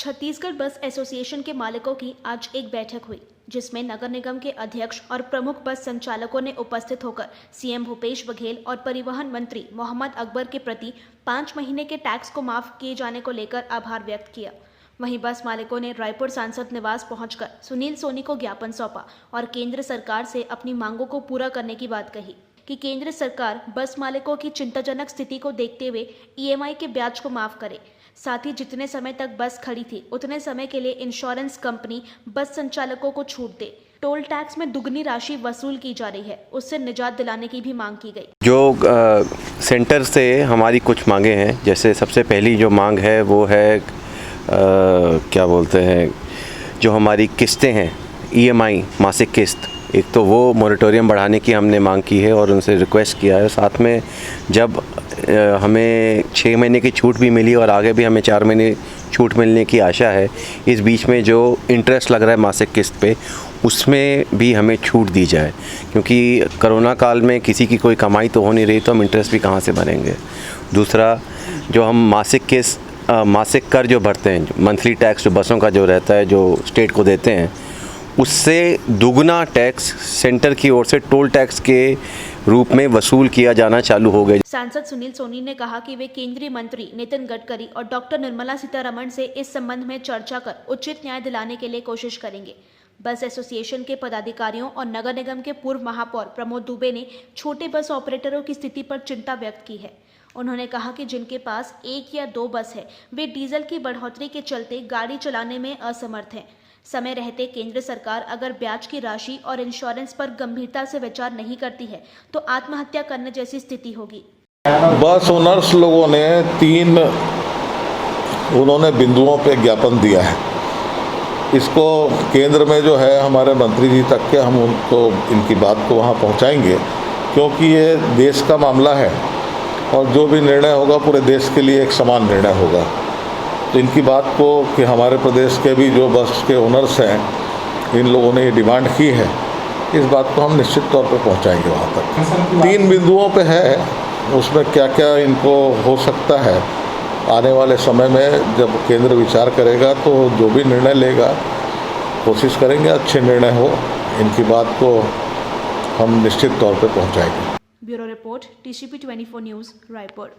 छत्तीसगढ़ बस एसोसिएशन के मालिकों की आज एक बैठक हुई, जिसमें नगर निगम के अध्यक्ष और प्रमुख बस संचालकों ने उपस्थित होकर सीएम भूपेश बघेल और परिवहन मंत्री मोहम्मद अकबर के प्रति 5 महीने के टैक्स को माफ किए जाने को लेकर आभार व्यक्त किया। वहीं बस मालिकों ने रायपुर सांसद निवास पहुंचकर सुनील सोनी को ज्ञापन सौंपा और केंद्र सरकार से अपनी मांगों को पूरा करने की बात कही कि केंद्र सरकार बस मालिकों की चिंताजनक स्थिति को देखते हुए ईएमआई के ब्याज को माफ करे। साथ ही जितने समय तक बस खड़ी थी उतने समय के लिए इंश्योरेंस कंपनी बस संचालकों को छूट दे। टोल टैक्स में दुगनी राशि वसूल की जा रही है, उससे निजात दिलाने की भी मांग की गई। जो सेंटर से हमारी कुछ मांगे हैं, जैसे सबसे पहली जो मांग है वो है क्या बोलते हैं, जो हमारी किस्तें हैं ईएमआई मासिक किस्त, एक तो वो मोरेटोरियम बढ़ाने की हमने मांग की है और उनसे रिक्वेस्ट किया है। साथ में जब हमें 6 महीने की छूट भी मिली और आगे भी हमें 4 महीने छूट मिलने की आशा है, इस बीच में जो इंटरेस्ट लग रहा है मासिक किस्त पे उसमें भी हमें छूट दी जाए, क्योंकि कोरोना काल में किसी की कोई कमाई तो हो नहीं रही, तो हम इंटरेस्ट भी कहाँ से भरेंगे। दूसरा, जो हम मासिक कर जो भरते हैं, मंथली टैक्स जो बसों का जो रहता है, जो स्टेट को देते हैं, उससे दुगना टैक्स सेंटर की ओर से टोल टैक्स के रूप में वसूल किया जाना चालू हो गया। सांसद सुनील सोनी ने कहा कि वे केंद्रीय मंत्री नितिन गडकरी और डॉक्टर निर्मला सीतारमण से इस संबंध में चर्चा कर उचित न्याय दिलाने के लिए कोशिश करेंगे। बस एसोसिएशन के पदाधिकारियों और नगर निगम के पूर्व महापौर प्रमोद दुबे ने छोटे बस ऑपरेटरों की स्थिति पर चिंता व्यक्त की है। उन्होंने कहा कि जिनके पास 1 या 2 बस है, वे डीजल की बढ़ोतरी के चलते गाड़ी चलाने में असमर्थ हैं। समय रहते केंद्र सरकार अगर ब्याज की राशि और इंश्योरेंस पर गंभीरता से विचार नहीं करती है तो आत्महत्या करने जैसी स्थिति होगी। बस ओनर्स लोगों ने 3 बिंदुओं पे ज्ञापन दिया है। इसको केंद्र में जो है हमारे मंत्री जी तक के हम उनको इनकी बात को वहाँ पहुँचाएंगे, क्योंकि ये देश का मामला है और जो भी निर्णय होगा पूरे देश के लिए एक समान निर्णय होगा। तो इनकी बात को कि हमारे प्रदेश के भी जो बस के ओनर्स हैं, इन लोगों ने ये डिमांड की है, इस बात को हम निश्चित तौर पे पहुंचाएंगे वहाँ तक। 3 बिंदुओं पे है, उसमें क्या क्या इनको हो सकता है आने वाले समय में जब केंद्र विचार करेगा तो जो भी निर्णय लेगा कोशिश करेंगे अच्छे निर्णय हो। इनकी बात को हम निश्चित तौर पे पहुँचाएंगे। Bureau report TCP 24 news Raipur.